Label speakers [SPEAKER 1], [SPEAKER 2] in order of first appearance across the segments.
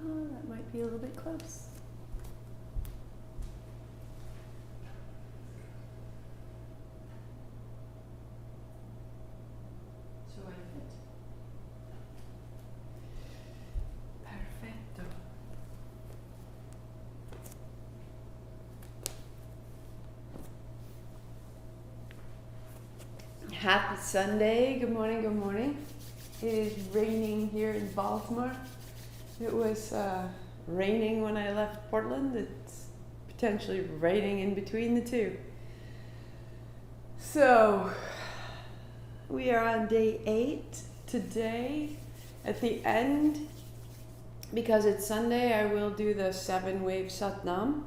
[SPEAKER 1] Oh, that might be a little bit close.
[SPEAKER 2] So I fit. Perfetto.
[SPEAKER 1] Happy Sunday. Good morning, good morning. It is raining here in Baltimore. It was raining when I left Portland. It's potentially raining in between the two. So, we are on day 8 today. At the end, because it's Sunday, I will do the 7-wave Satnam.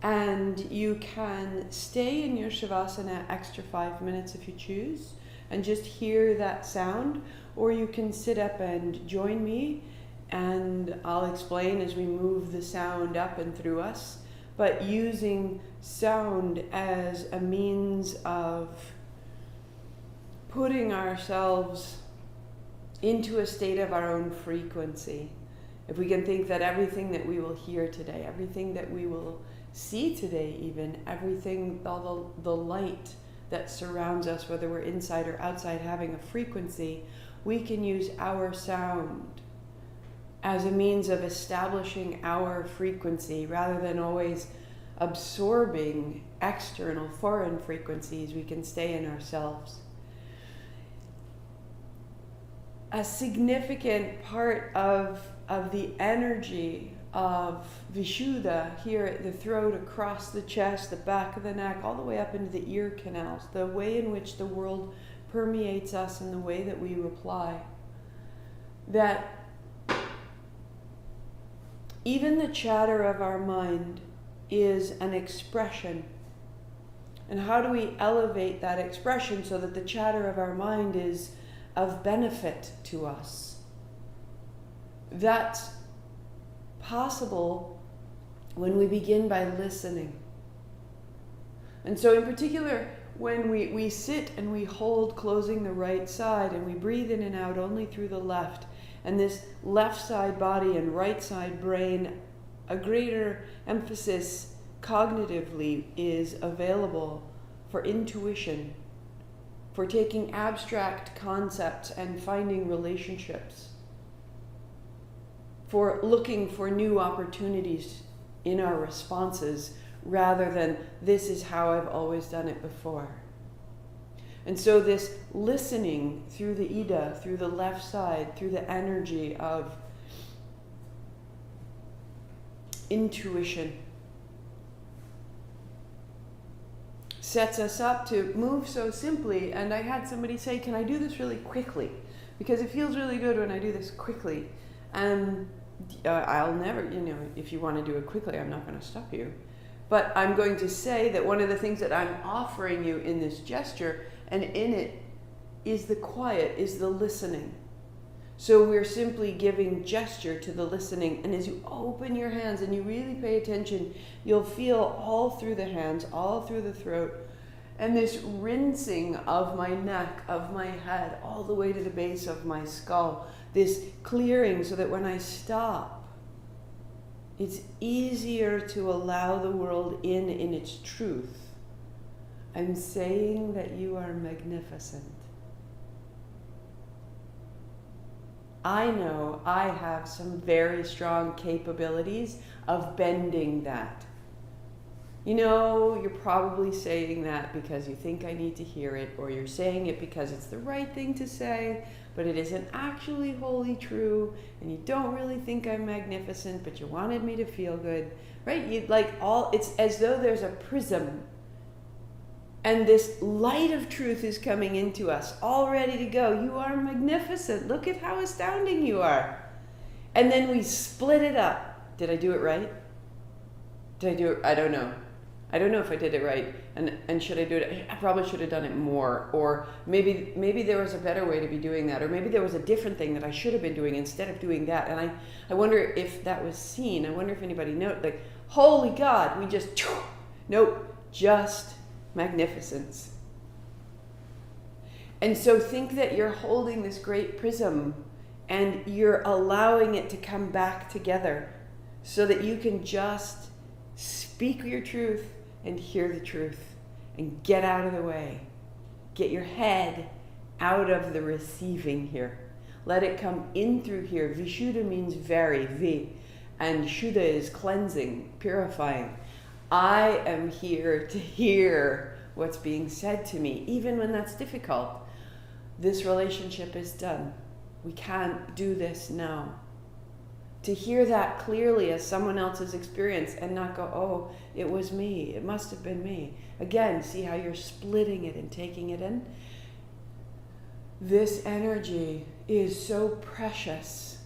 [SPEAKER 1] And you can stay in your Shavasana extra 5 minutes if you choose and just hear that sound, or you can sit up and join me and I'll explain as we move the sound up and through us, but using sound as a means of putting ourselves into a state of our own frequency. If we can think that everything that we will hear today, everything that we will see today, even everything, all the light that surrounds us, whether we're inside or outside, having a frequency, we can use our sound as a means of establishing our frequency rather than always absorbing external foreign frequencies. We can stay in ourselves. A significant part of the energy of Vishuddha here at the throat, across the chest, the back of the neck, all the way up into the ear canals, the way in which the world permeates us and the way that we reply. That even the chatter of our mind is an expression. And how do we elevate that expression so that the chatter of our mind is of benefit to us? That's possible when we begin by listening. And so in particular, when we sit and we hold closing the right side and we breathe in and out only through the left, and this left side body and right side brain, a greater emphasis cognitively is available for intuition, for taking abstract concepts and finding relationships, for looking for new opportunities in our responses rather than this is how I've always done it before. And so this listening through the Ida, through the left side, through the energy of intuition, sets us up to move so simply. And I had somebody say, can I do this really quickly? Because it feels really good when I do this quickly. And I'll never, if you want to do it quickly, I'm not going to stop you. But I'm going to say that one of the things that I'm offering you in this gesture, and in it, is the quiet, is the listening. So we're simply giving gesture to the listening. And as you open your hands and you really pay attention, you'll feel all through the hands, all through the throat, and this rinsing of my neck, of my head, all the way to the base of my skull. This clearing so that when I stop, it's easier to allow the world in its truth. I'm saying that you are magnificent. I know I have some very strong capabilities of bending that. You're probably saying that because you think I need to hear it, or you're saying it because it's the right thing to say, but it isn't actually wholly true, and you don't really think I'm magnificent, but you wanted me to feel good, right? It's as though there's a prism, and this light of truth is coming into us, all ready to go. You are magnificent. Look at how astounding you are. And then we split it up. Did I do it right? Did I do it? I don't know. I don't know if I did it right, and should I do it? I probably should have done it more, or maybe there was a better way to be doing that, or maybe there was a different thing that I should have been doing instead of doing that. And I wonder if that was seen. I wonder if anybody noticed, like, holy God, we just, nope, just magnificence. And so think that you're holding this great prism and you're allowing it to come back together so that you can just speak your truth and hear the truth and get out of the way. Get your head out of the receiving here. Let it come in through here. Vishuddha means very, vi, and Shuddha is cleansing, purifying. I am here to hear what's being said to me, even when that's difficult. This relationship is done. We can't do this now. To hear that clearly as someone else's experience and not go, oh, it was me, it must have been me. Again, see how you're splitting it and taking it in? This energy is so precious,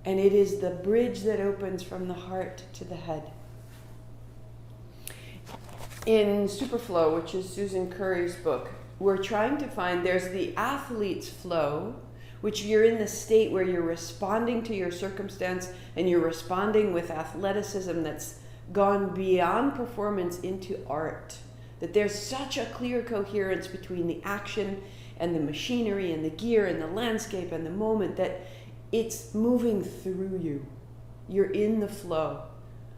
[SPEAKER 1] and it is the bridge that opens from the heart to the head. In Superflow, which is Susan Curry's book, we're trying to find, there's the athlete's flow, which you're in the state where you're responding to your circumstance and you're responding with athleticism that's gone beyond performance into art. That there's such a clear coherence between the action and the machinery and the gear and the landscape and the moment that it's moving through you. You're in the flow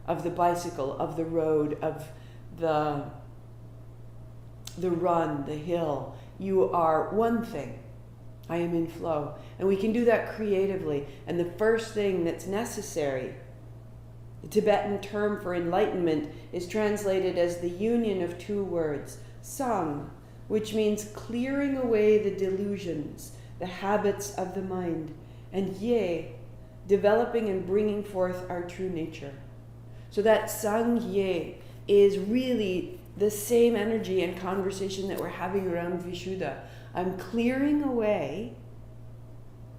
[SPEAKER 1] of the bicycle, of the road, of the run, the hill. You are one thing. I am in flow. And we can do that creatively. And the first thing that's necessary, the Tibetan term for enlightenment, is translated as the union of two words, sang, which means clearing away the delusions, the habits of the mind, and ye, developing and bringing forth our true nature. So that sang ye is really the same energy and conversation that we're having around Vishuddha. I'm clearing away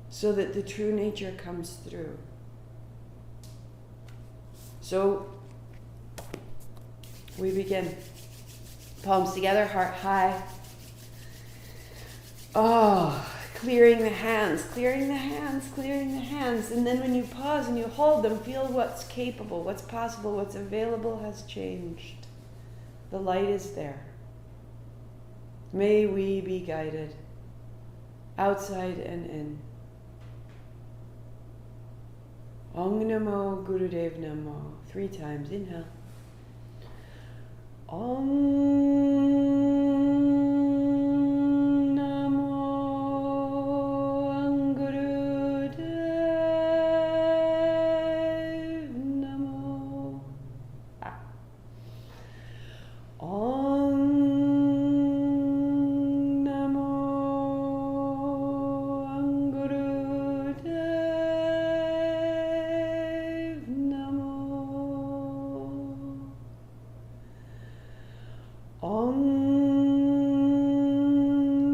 [SPEAKER 1] so that the true nature comes through. So we begin. Palms together, heart high. Oh, clearing the hands, clearing the hands, clearing the hands. And then when you pause and you hold them, feel what's capable, what's possible, what's available has changed. The light is there. May we be guided, outside and in. Om Namo Gurudev Namo. 3 times. Inhale. Om Namo Gurudev Namo. Om Namo Gurudev Namo. Om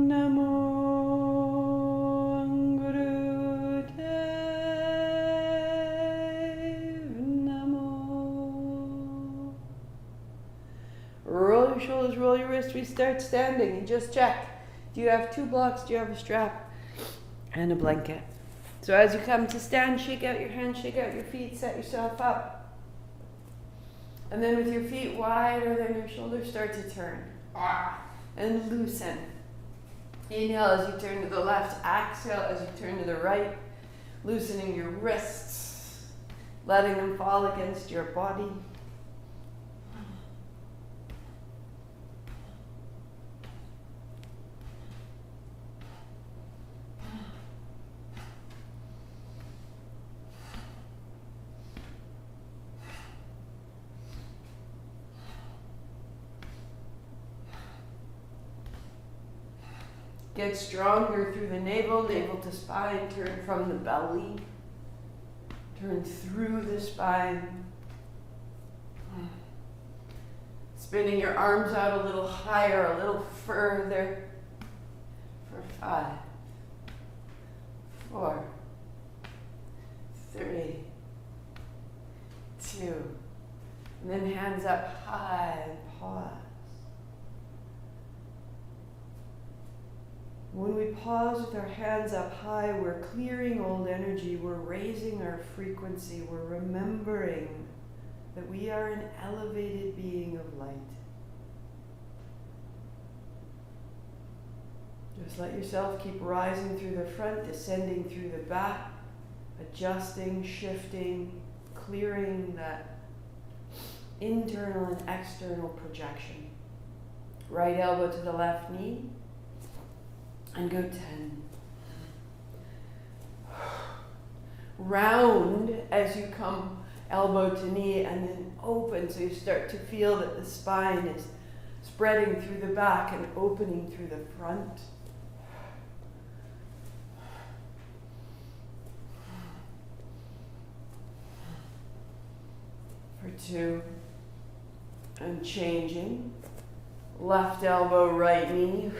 [SPEAKER 1] Namo Gurudev Namo. Roll your shoulders, roll your wrists. We start standing and just check. Do you have 2 blocks? Do you have a strap? And a blanket. So as you come to stand, shake out your hands, shake out your feet, set yourself up. And then with your feet wider than your shoulders, start to turn. And loosen. Inhale as you turn to the left. Exhale as you turn to the right. Loosening your wrists. Letting them fall against your body. Get stronger through the navel, navel to spine, turn from the belly, turn through the spine. Spinning your arms out a little higher, a little further for 5, 4, 3, 2, and then hands up high and pause. When we pause with our hands up high, we're clearing old energy, we're raising our frequency, we're remembering that we are an elevated being of light. Just let yourself keep rising through the front, descending through the back, adjusting, shifting, clearing that internal and external projection. Right elbow to the left knee, and go 10. Round as you come elbow to knee, and then open, so you start to feel that the spine is spreading through the back and opening through the front. For 2, and changing. Left elbow, right knee.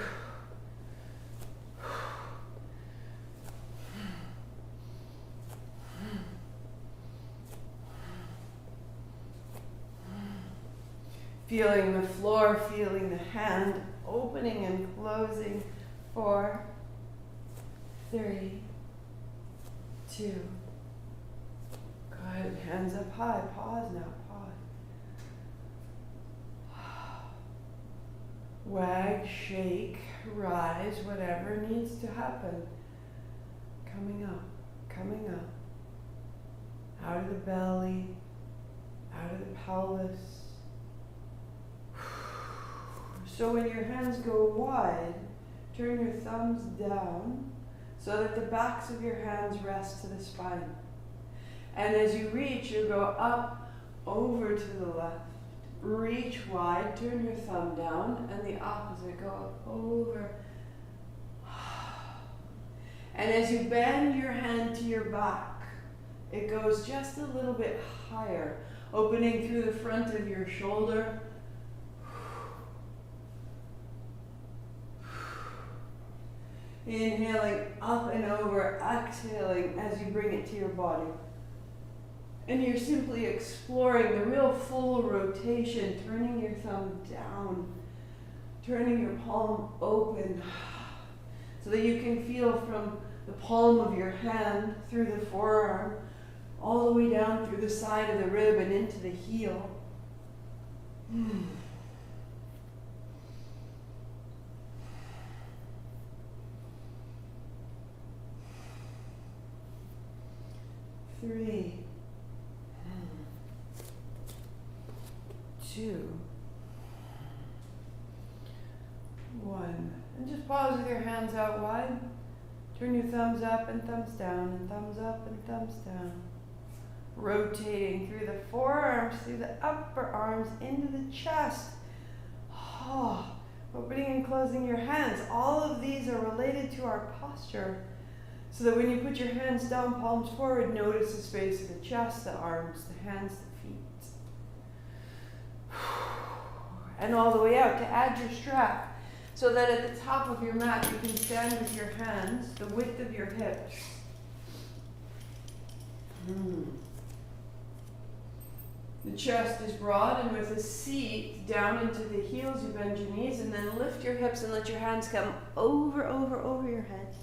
[SPEAKER 1] Feeling the floor, feeling the hand opening and closing. 4, 3, 2. Good. Hands up high. Pause now. Pause. Wag, shake, rise, whatever needs to happen. Coming up. Coming up. Out of the belly. Out of the pelvis. So when your hands go wide, turn your thumbs down so that the backs of your hands rest to the spine. And as you reach, you go up, over to the left. Reach wide, turn your thumb down, and the opposite, go up, over. And as you bend your hand to your back, it goes just a little bit higher, opening through the front of your shoulder. Inhaling up and over, exhaling as you bring it to your body. And you're simply exploring the real full rotation, turning your thumb down, turning your palm open, so that you can feel from the palm of your hand through the forearm, all the way down through the side of the rib and into the heel. 3, 2, 1. And just pause with your hands out wide. Turn your thumbs up and thumbs down, and thumbs up and thumbs down. Rotating through the forearms, through the upper arms, into the chest. Opening and closing your hands. All of these are related to our posture. So that when you put your hands down, palms forward, notice the space of the chest, the arms, the hands, the feet. And all the way out to add your strap, so that at the top of your mat you can stand with your hands the width of your hips. The chest is broad, and with a seat down into the heels, you bend your knees, and then lift your hips and let your hands come over your head.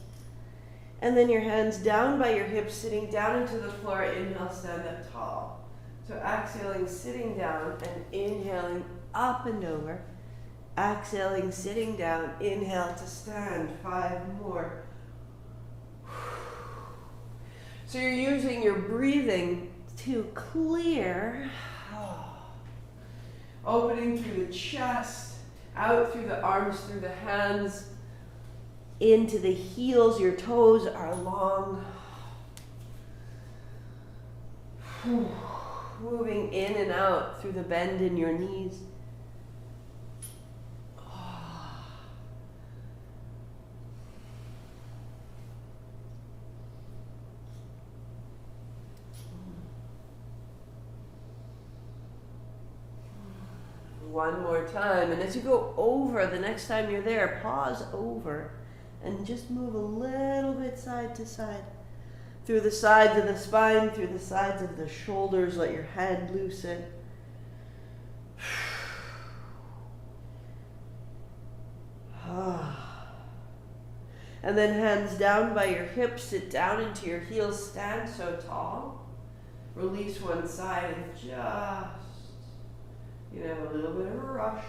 [SPEAKER 1] And then your hands down by your hips, sitting down into the floor. Inhale, stand up tall. So exhaling, sitting down, and inhaling up and over. Exhaling, sitting down. Inhale to stand. 5 more. So you're using your breathing to clear. Opening through the chest, out through the arms, through the hands, into the heels. Your toes are long. Moving in and out through the bend in your knees. One more time, and as you go over, the next time you're there, pause over and just move a little bit side to side. Through the sides of the spine, through the sides of the shoulders, let your head loosen. And then hands down by your hips, sit down into your heels, stand so tall. Release one side and just, you know, a little bit of a rush.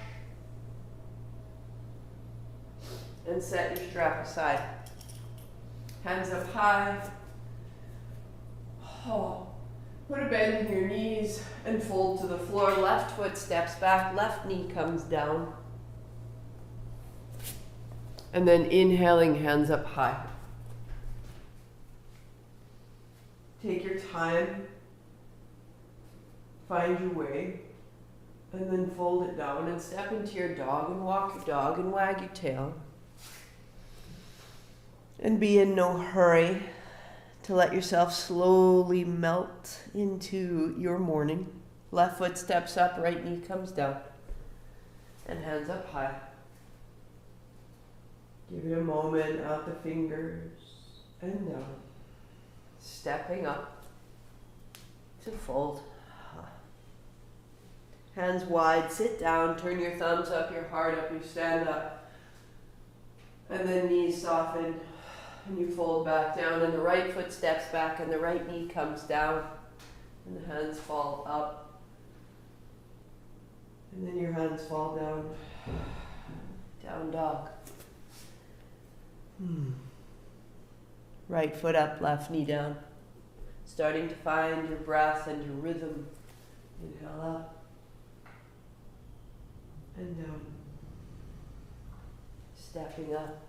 [SPEAKER 1] And set your strap aside. Hands up high. Oh. Put a bend in your knees and fold to the floor. Left foot steps back, left knee comes down. And then inhaling, hands up high. Take your time. Find your way. And then fold it down and step into your dog and walk your dog and wag your tail. And be in no hurry to let yourself slowly melt into your morning. Left foot steps up, right knee comes down. And hands up high. Give it a moment, out the fingers and down. Stepping up to fold. Hands wide, sit down, turn your thumbs up, your heart up, you stand up. And then knees soften, and you fold back down, and the right foot steps back, and the right knee comes down, and the hands fall up. And then your hands fall down. Down dog. Right foot up, left knee down. Starting to find your breath and your rhythm. Inhale up. And down. Stepping up.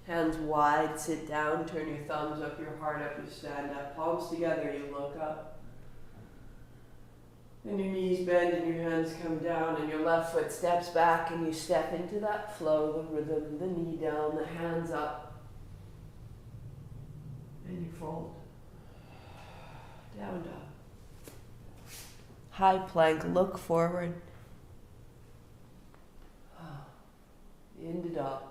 [SPEAKER 1] Hands wide, sit down, turn your thumbs up, your heart up, you stand up. Palms together, you look up. And your knees bend and your hands come down and your left foot steps back and you step into that flow, the rhythm, the knee down, the hands up. And you fold. Down dog. High plank, look forward. Into dog.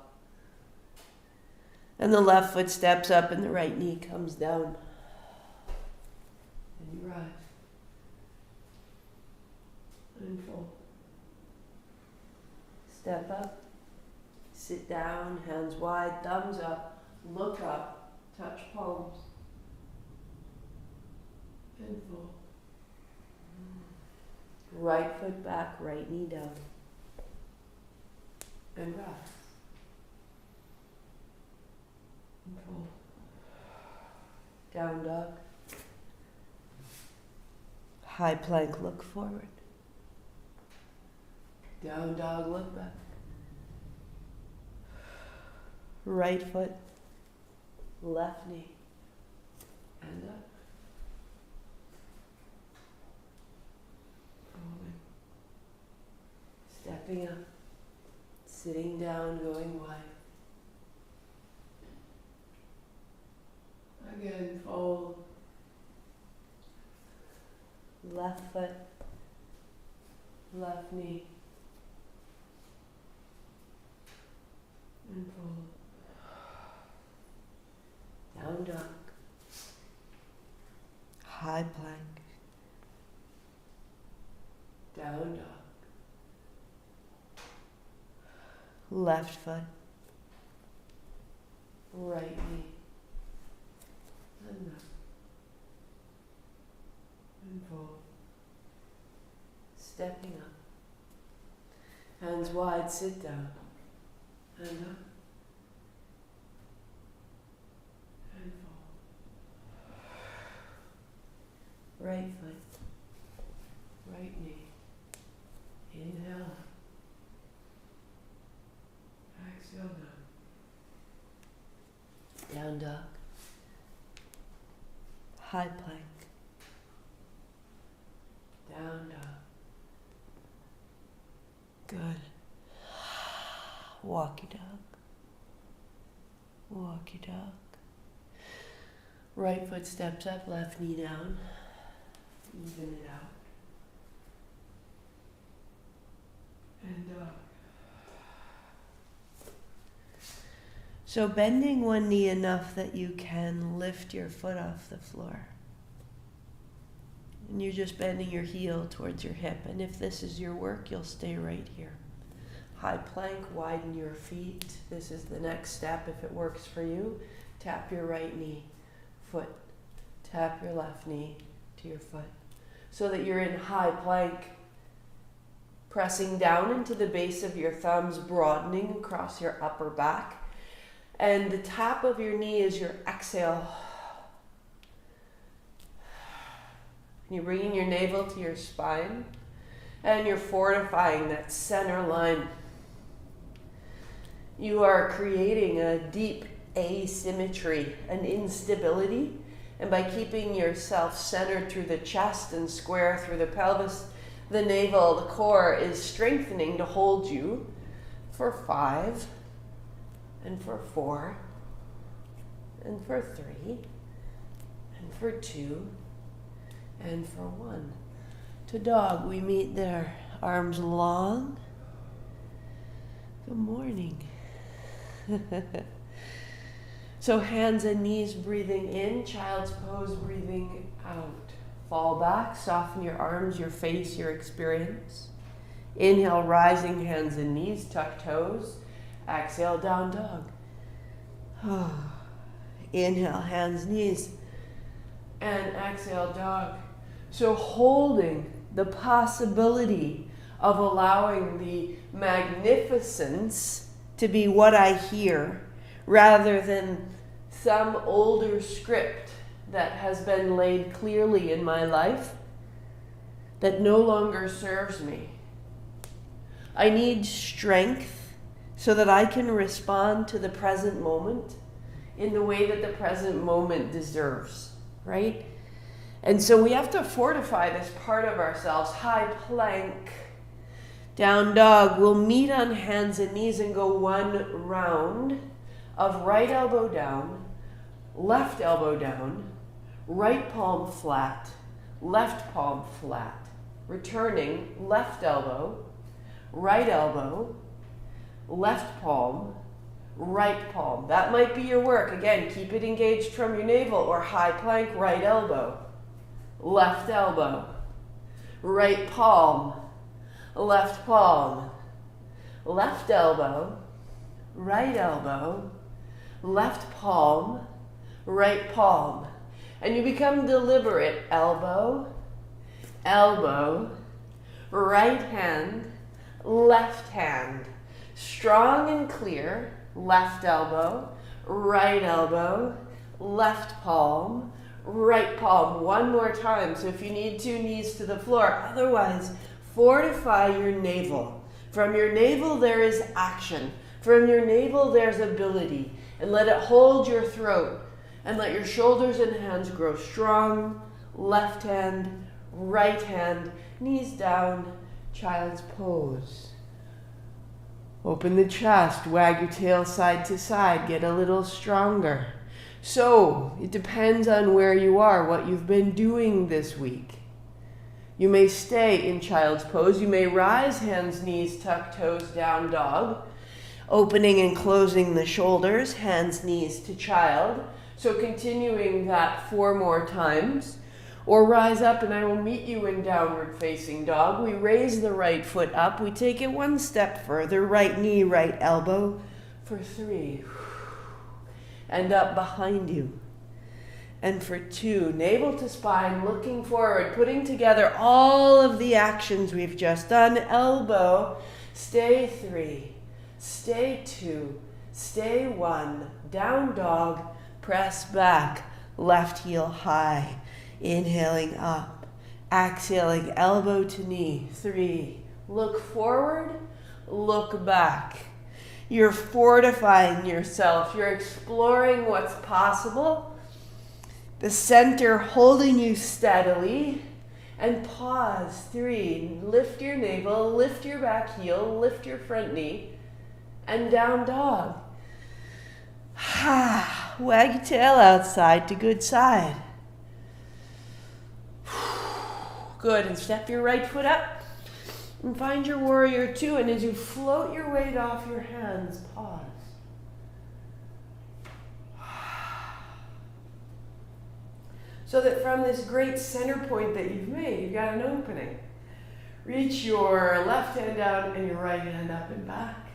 [SPEAKER 1] And the left foot steps up and the right knee comes down. And you rise. And fold. Step up. Sit down, hands wide, thumbs up. Look up. Touch palms. And fold. Right foot back, right knee down. And rise. And fold. Down dog. High plank, look forward. Down dog, look back. Right foot, left knee, and up. Folding. Stepping up. Sitting down, going wide. Again, fold. Left foot, left knee, and fold. Down dog. High plank. Down dog. Left foot, right knee, and up, and fold. Stepping up. Hands wide, sit down, and up, and fold. Right foot, right knee, inhale. Exhale down. Down dog. High plank. Down dog. Good. Walk your dog. Walk your dog. Right foot steps up, left knee down. Even it out. And dog. So bending one knee enough that you can lift your foot off the floor. And you're just bending your heel towards your hip. And if this is your work, you'll stay right here. High plank, widen your feet. This is the next step if it works for you. Tap your right knee, foot. Tap your left knee to your foot. So that you're in high plank, Pressing down into the base of your thumbs, broadening across your upper back. And the tap of your knee is your exhale. You're bringing your navel to your spine, and you're fortifying that center line. You are creating a deep asymmetry, an instability, and by keeping yourself centered through the chest and square through the pelvis, the navel, the core is strengthening to hold you for 5, and for 4, and for 3, and for 2, and for 1. To dog, we meet there, arms long. Good morning. So hands and knees breathing in, child's pose breathing out. Fall back, soften your arms, your face, your experience. Inhale, rising hands and knees, tuck toes. Exhale, down dog. Inhale, hands, knees. And exhale, dog. So holding the possibility of allowing the magnificence to be what I hear rather than some older script that has been laid clearly in my life that no longer serves me. I need strength so that I can respond to the present moment in the way that the present moment deserves, right? And so we have to fortify this part of ourselves. High plank, down dog. We'll meet on hands and knees and go one round of right elbow down, left elbow down, right palm flat, left palm flat. Returning, left elbow, right elbow, left palm, right palm. That might be your work. Again, keep it engaged from your navel, or high plank, right elbow, left elbow, right palm, left palm, left elbow, right elbow, left palm, right palm. And you become deliberate. Elbow, elbow, right hand, left hand. Strong and clear. Left elbow, right elbow, left palm, right palm. One more time. So if you need to, knees to the floor. Otherwise, fortify your navel. From your navel, there is action. From your navel, there's ability. And let it hold your throat. And let your shoulders and hands grow strong. Left hand, right hand, knees down, child's pose. Open the chest, wag your tail side to side, get a little stronger. So, it depends on where you are, what you've been doing this week. You may stay in child's pose. You may rise, hands, knees, tuck toes, down dog. Opening and closing the shoulders, hands, knees to child. So continuing that 4 more times. Or rise up and I will meet you in downward facing dog. We raise the right foot up. We take it one step further. Right knee, right elbow for 3. And up behind you. And for 2, navel to spine, looking forward, putting together all of the actions we've just done. Elbow, stay 3, stay 2, stay 1, down dog, press back, left heel high. Inhaling up, exhaling elbow to knee. 3, look forward, look back. You're fortifying yourself. You're exploring what's possible. The center holding you steadily. And pause. 3, lift your navel, lift your back heel, lift your front knee, and down dog. Wag your tail outside to good side. Good, and step your right foot up and find your warrior 2. And as you float your weight off your hands, pause. So that from this great center point that you've made, you've got an opening. Reach your left hand down and your right hand up and back.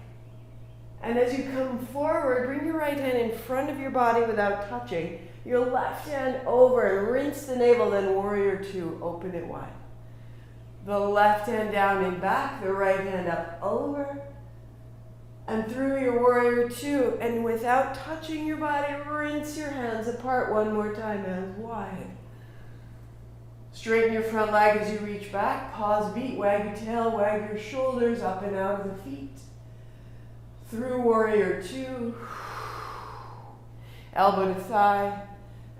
[SPEAKER 1] And as you come forward, bring your right hand in front of your body without touching. Your left hand over and rinse the navel, then warrior 2, open it wide. The left hand down and back, the right hand up over. And through your warrior two, and without touching your body, rinse your hands apart one more time, hands wide. Straighten your front leg as you reach back, pause, beat, wag your tail, wag your shoulders up and out of the feet. Through warrior two, elbow to thigh,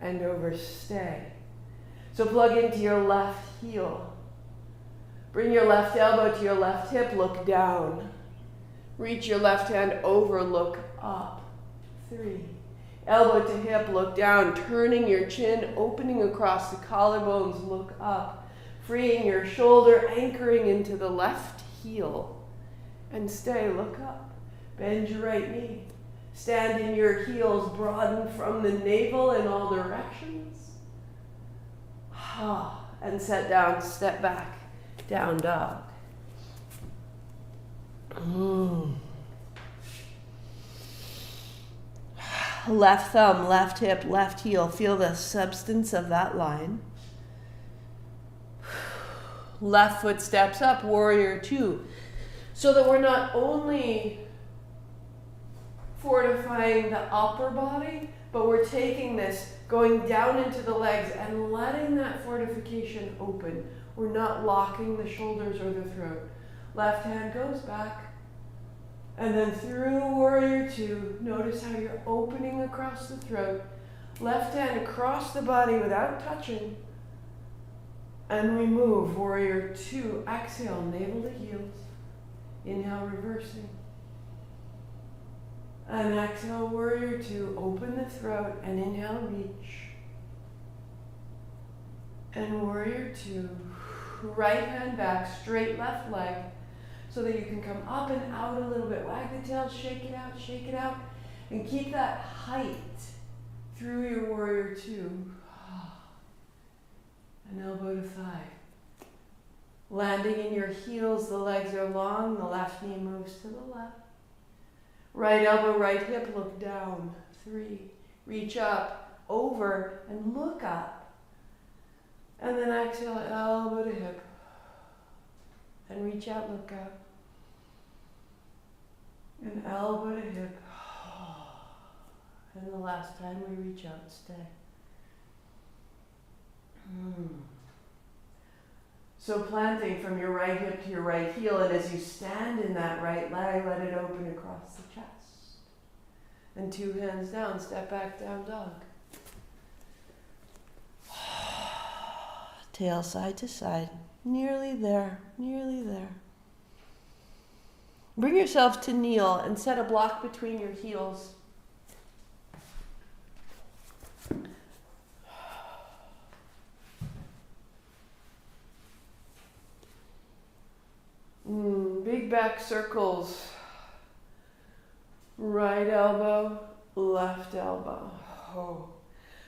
[SPEAKER 1] and over, stay. So plug into your left heel. Bring your left elbow to your left hip, look down. Reach your left hand over, look up. 3. Elbow to hip, look down, turning your chin, opening across the collarbones, look up. Freeing your shoulder, anchoring into the left heel. And stay, look up. Bend your right knee. Stand in your heels, broaden from the navel in all directions. And set down, step back, down dog. Left thumb, left hip, left heel. Feel the substance of that line. Left foot steps up, warrior two. So that we're not only fortifying the upper body, but we're taking this, going down into the legs and letting that fortification open. We're not locking the shoulders or the throat. Left hand goes back. And then through warrior two, notice how you're opening across the throat. Left hand across the body without touching. And we move, warrior two. Exhale, navel to heels. Inhale, reversing. And exhale, warrior two. Open the throat and inhale, reach. And warrior two. Right hand back, straight left leg. So that you can come up and out a little bit. Wag the tail, shake it out, and keep that height through your warrior two. And elbow to thigh. Landing in your heels, the legs are long, the left knee moves to the left. Right elbow, right hip, look down. 3. Reach up, over, and look up. And then exhale, elbow to hip. And reach out, look out. And elbow to hip. And the last time we reach out, stay. So planting from your right hip to your right heel, and as you stand in that right leg, let it open across the chest. And 2 hands down, step back, down dog. Tail side to side. Nearly there, nearly there. Bring yourself to kneel and set a block between your heels. Big back circles. Right elbow, left elbow.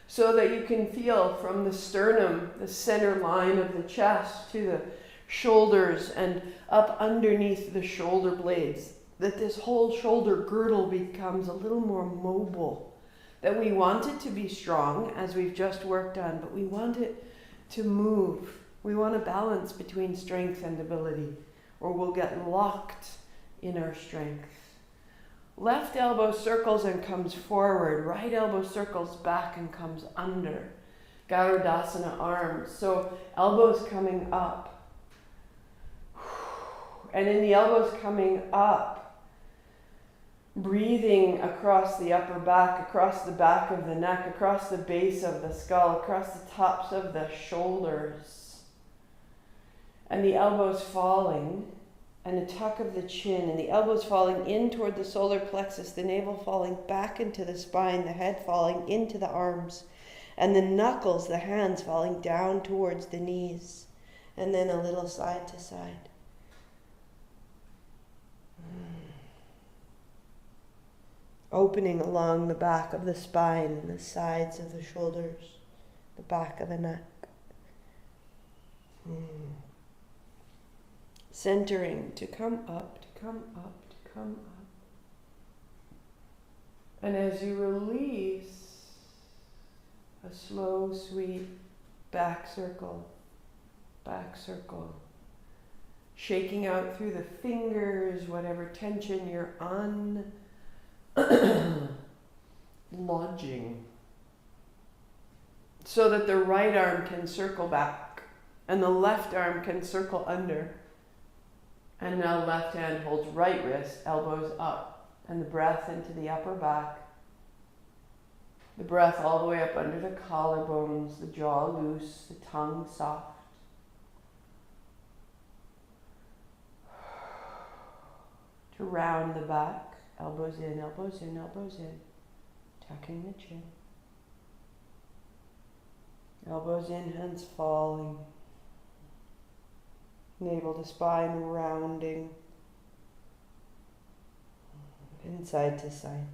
[SPEAKER 1] So that you can feel from the sternum, the center line of the chest, to the shoulders and up underneath the shoulder blades, that this whole shoulder girdle becomes a little more mobile. That we want it to be strong, as we've just worked on, but we want it to move. We want a balance between strength and ability, or we'll get locked in our strength. Left elbow circles and comes forward. Right elbow circles back and comes under. Garudasana arms. So elbows coming up. And in the elbows coming up, breathing across the upper back, across the back of the neck, across the base of the skull, across the tops of the shoulders. And the elbows falling. And a tuck of the chin, and the elbows falling in toward the solar plexus, the navel falling back into the spine, the head falling into the arms, and the knuckles, the hands, falling down towards the knees, and then a little side to side. Opening along the back of the spine, and the sides of the shoulders, the back of the neck. Centering to come up, to come up, to come up. And as you release, a slow, sweet back circle, shaking out through the fingers, whatever tension you're lodging, so that the right arm can circle back and the left arm can circle under. And now left hand holds right wrist, elbows up, and the breath into the upper back. The breath all the way up under the collarbones, the jaw loose, the tongue soft. To round the back, elbows in, elbows in, elbows in, tucking the chin. Elbows in, hands falling. Navel to spine rounding. Inside to side.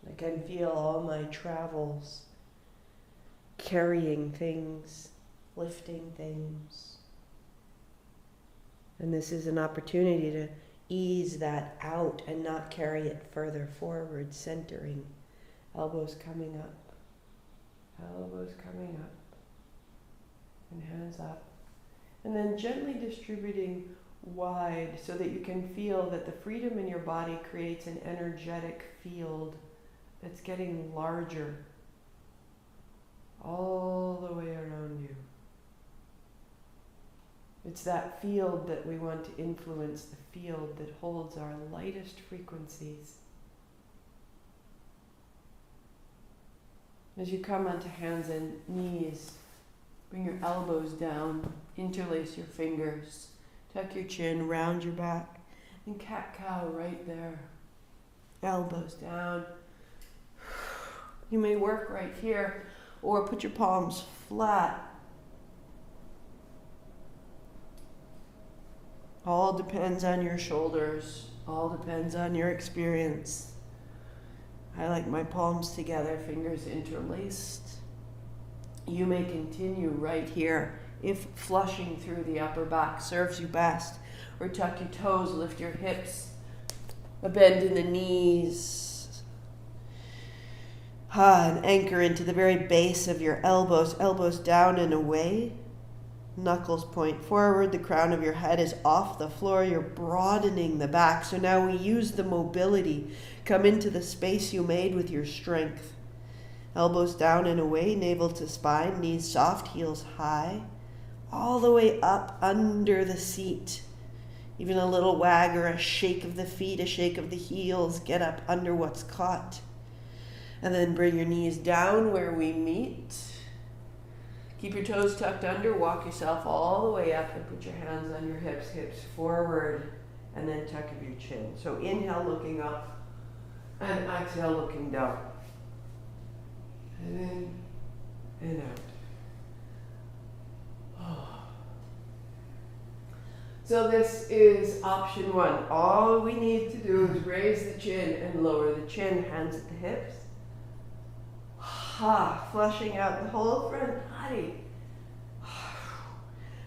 [SPEAKER 1] I can feel all my travels, carrying things, lifting things. And this is an opportunity to ease that out and not carry it further forward, centering. Elbows coming up, elbows coming up, and hands up. And then gently distributing wide so that you can feel that the freedom in your body creates an energetic field that's getting larger all the way around you. It's that field that we want to influence, the field that holds our lightest frequencies. As you come onto hands and knees, bring your elbows down, interlace your fingers, tuck your chin, round your back, and cat-cow right there. Elbows down. You may work right here, or put your palms flat. All depends on your shoulders, all depends on your experience. I like my palms together, fingers interlaced. You may continue right here if flushing through the upper back serves you best. Or tuck your toes, lift your hips, a bend in the knees. And anchor into the very base of your elbows, elbows down and away. Knuckles point forward, the crown of your head is off the floor, you're broadening the back. So now we use the mobility. Come into the space you made with your strength. Elbows down and away, navel to spine, knees soft, heels high. All the way up under the seat. Even a little wag or a shake of the feet, a shake of the heels, get up under what's caught. And then bring your knees down where we meet. Keep your toes tucked under, walk yourself all the way up and put your hands on your hips, hips forward, and then tuck up your chin. So inhale looking up, and exhale looking down. And in and out. So this is option one. All we need to do is raise the chin and lower the chin, hands at the hips. Flushing out the whole front body.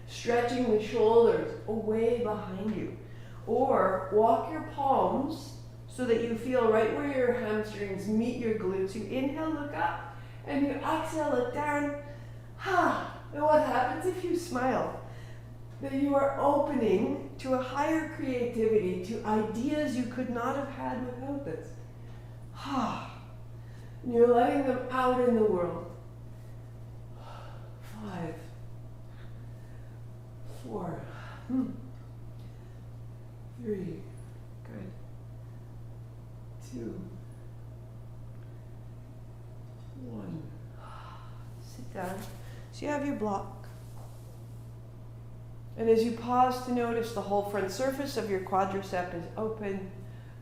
[SPEAKER 1] Stretching the shoulders away behind you. Or walk your palms so that you feel right where your hamstrings meet your glutes. You inhale, look up, and you exhale, look down. And what happens if you smile? That you are opening to a higher creativity, to ideas you could not have had without this. And you're letting them out in the world. 5, 4, 3, good. 2, 1. Sit down. So you have your block. And as you pause to notice, the whole front surface of your quadricep is open.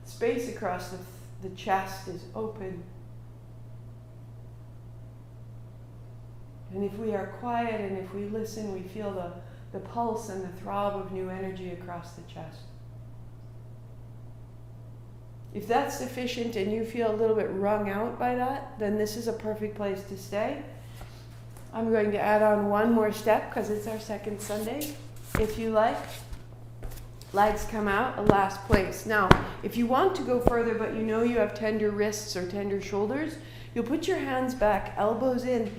[SPEAKER 1] Space across the chest is open. And if we are quiet and if we listen, we feel the pulse and the throb of new energy across the chest. If that's sufficient and you feel a little bit wrung out by that, then this is a perfect place to stay. I'm going to add on one more step because it's our second Sunday, if you like. Legs come out, a last place. Now, if you want to go further, but you know you have tender wrists or tender shoulders, you'll put your hands back, elbows in,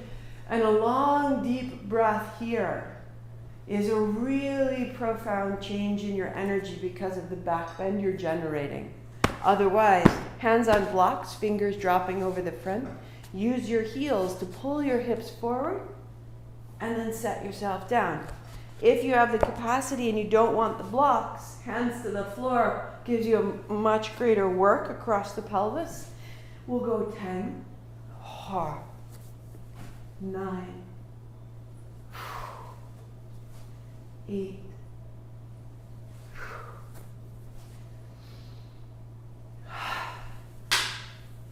[SPEAKER 1] and a long, deep breath here is a really profound change in your energy because of the back bend you're generating. Otherwise, hands on blocks, fingers dropping over the front. Use your heels to pull your hips forward and then set yourself down. If you have the capacity and you don't want the blocks, hands to the floor gives you a much greater work across the pelvis. We'll go 10, 9, 8,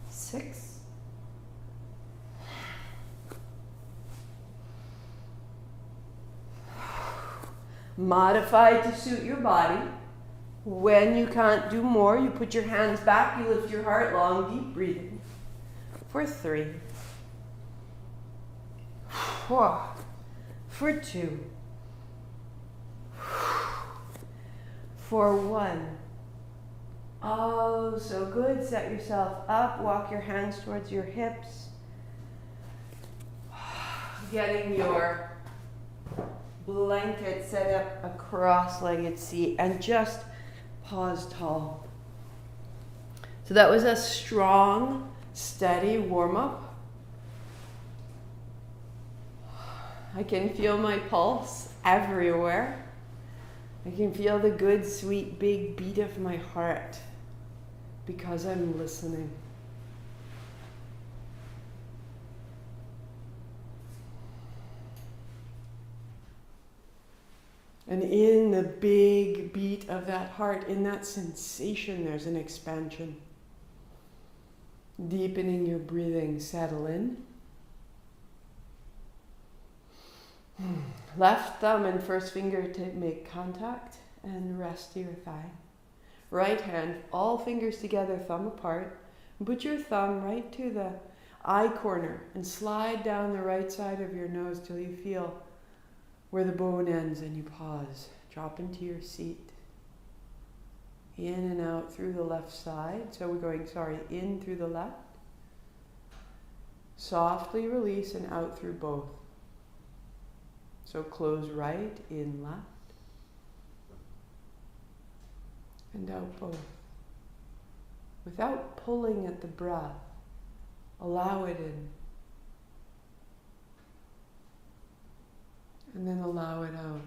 [SPEAKER 1] 6, 5. Modify to suit your body. When you can't do more, you put your hands back, you lift your heart, long, deep breathing. For 3. For 2. For 1. Oh, so good. Set yourself up. Walk your hands towards your hips. Getting your blanket set up a cross-legged seat and just pause tall. So that was a strong, steady warm-up. I can feel my pulse everywhere. I can feel the good, sweet, big beat of my heart because I'm listening. And in the big beat of that heart, in that sensation, there's an expansion. Deepening your breathing, settle in. Left thumb and first fingertip make contact and rest to your thigh. Right hand, all fingers together, thumb apart. And put your thumb right to the eye corner and slide down the right side of your nose till you feel where the bone ends and you pause. Drop into your seat. In and out through the left side. So we're going, in through the left. Softly release and out through both. So close right, in left. And out both. Without pulling at the breath, allow it in. And then allow it out.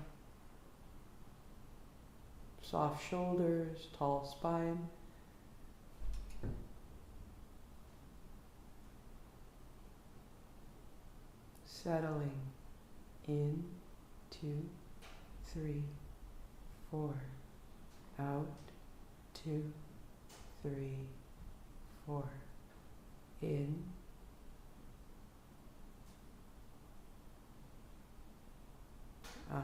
[SPEAKER 1] Soft shoulders, tall spine. Settling in, 2, 3, 4. Out, 2, 3, 4. In. Out.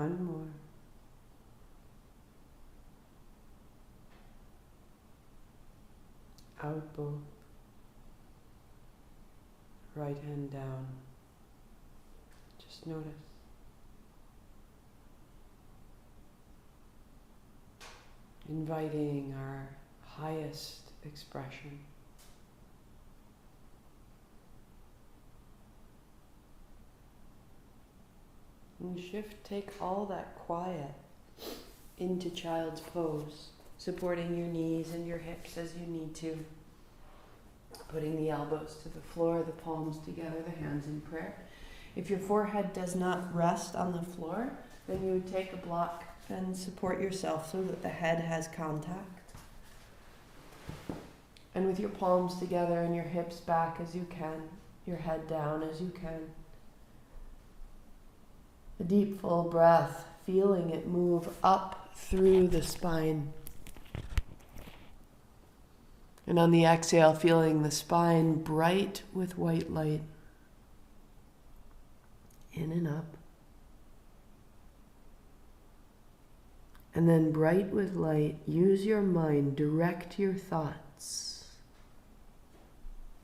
[SPEAKER 1] One more. Out both. Right hand down. Just notice. Inviting our highest expression. And shift, take all that quiet into child's pose, supporting your knees and your hips as you need to. Putting the elbows to the floor, the palms together, the hands in prayer. If your forehead does not rest on the floor, then you would take a block and support yourself so that the head has contact. And with your palms together and your hips back as you can, your head down as you can. A deep, full breath, feeling it move up through the spine. And on the exhale, feeling the spine bright with white light. In and up. And then bright with light, use your mind, direct your thoughts.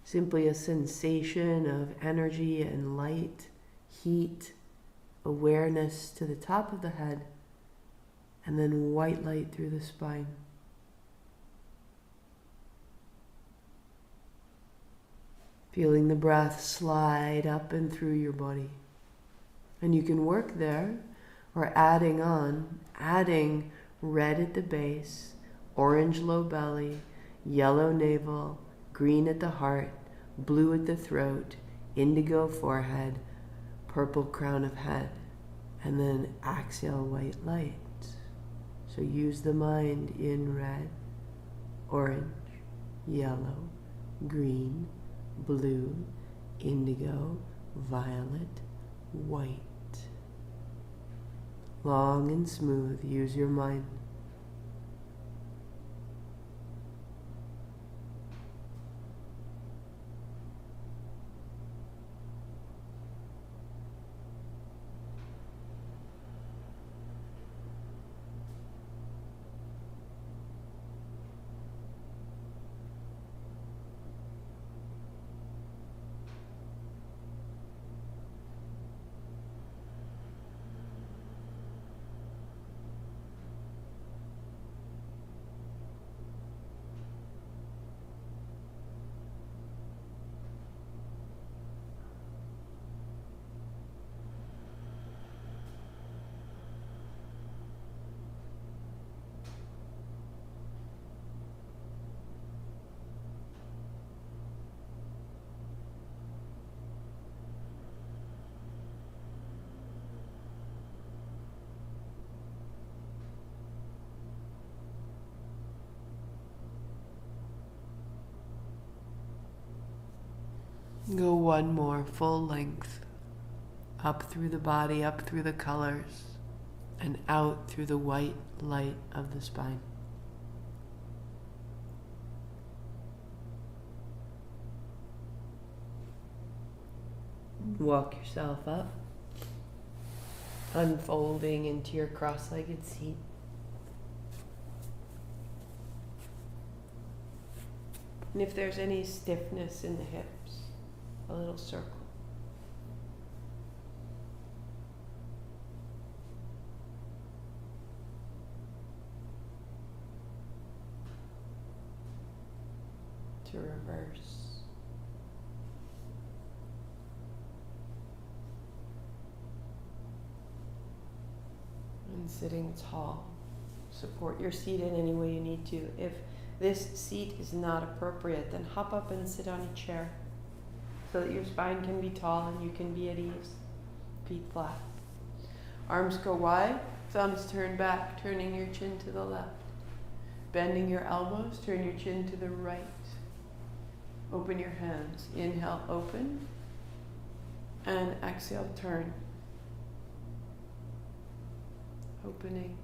[SPEAKER 1] Simply a sensation of energy and light, heat, awareness to the top of the head, and then white light through the spine. Feeling the breath slide up and through your body. And you can work there, or adding red at the base, orange low belly, yellow navel, green at the heart, blue at the throat, indigo forehead, purple crown of head, and then exhale white light. So use the mind in red, orange, yellow, green, blue, indigo, violet, white. Long and smooth, use your mind. Go one more, full length, up through the body, up through the colors, and out through the white light of the spine. Walk yourself up, unfolding into your cross-legged seat. And if there's any stiffness in the hips, a little circle. To reverse. And sitting tall. Support your seat in any way you need to. If this seat is not appropriate, then hop up and sit on a chair so that your spine can be tall and you can be at ease. Feet flat. Arms go wide, thumbs turn back, turning your chin to the left. Bending your elbows, turn your chin to the right. Open your hands. Inhale, open. And exhale, turn. Opening.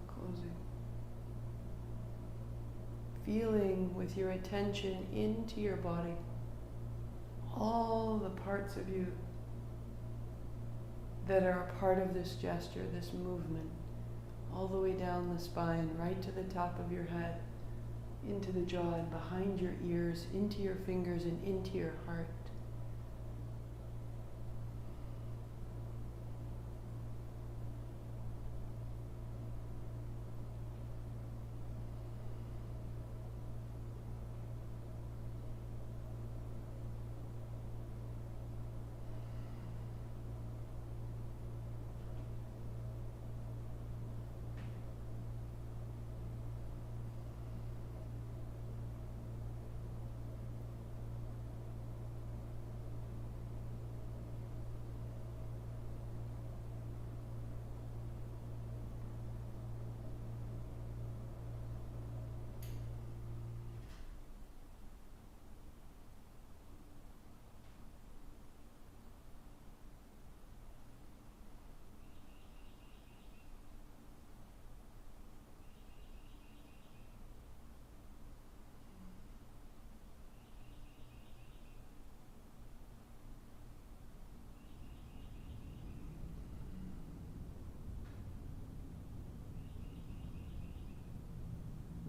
[SPEAKER 1] Closing. Feeling with your attention into your body, all the parts of you that are a part of this gesture, this movement, all the way down the spine, right to the top of your head, into the jaw and behind your ears, into your fingers and into your heart.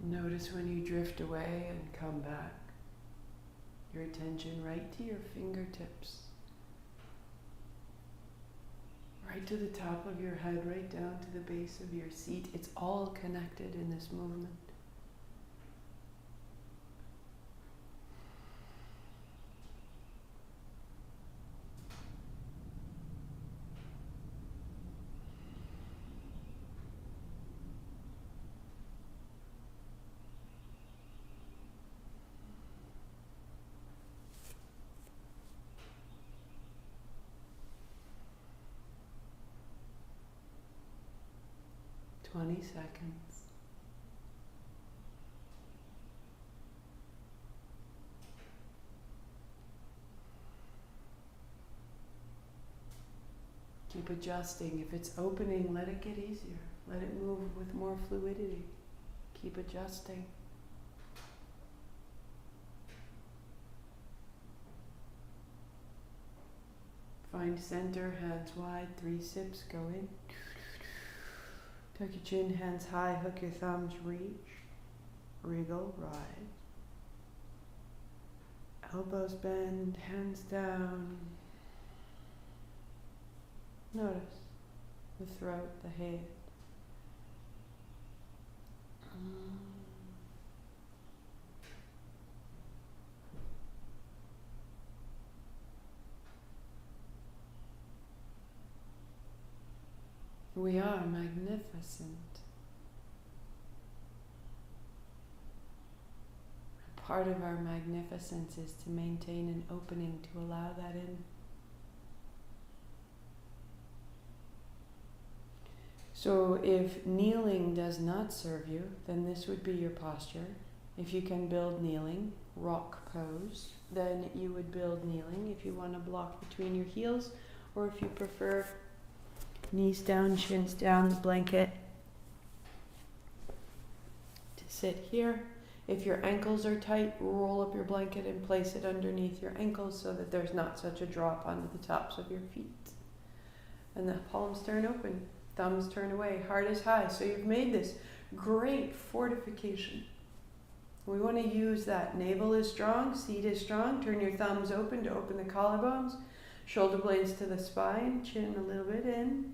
[SPEAKER 1] Notice when you drift away and come back, your attention right to your fingertips, right to the top of your head, right down to the base of your seat. It's all connected in this movement. Twenty seconds. Keep adjusting. If it's opening, let it get easier. Let it move with more fluidity. Keep adjusting. Find center, hands wide, 3 sips, go in. Tuck your chin, hands high, hook your thumbs, reach, wriggle, rise. Elbows bend, hands down. Notice the throat, the head. We are magnificent. Part of our magnificence is to maintain an opening to allow that in. So if kneeling does not serve you, then this would be your posture. If you can build kneeling, rock pose, then you would build kneeling. If you want to block between your heels, or if you prefer knees down, shins down, the blanket, to sit here. If your ankles are tight, roll up your blanket and place it underneath your ankles so that there's not such a drop onto the tops of your feet. And the palms turn open, thumbs turn away, heart is high. So you've made this great fortification. We want to use that. Navel is strong, seat is strong. Turn your thumbs open to open the collarbones. Shoulder blades to the spine, chin a little bit in.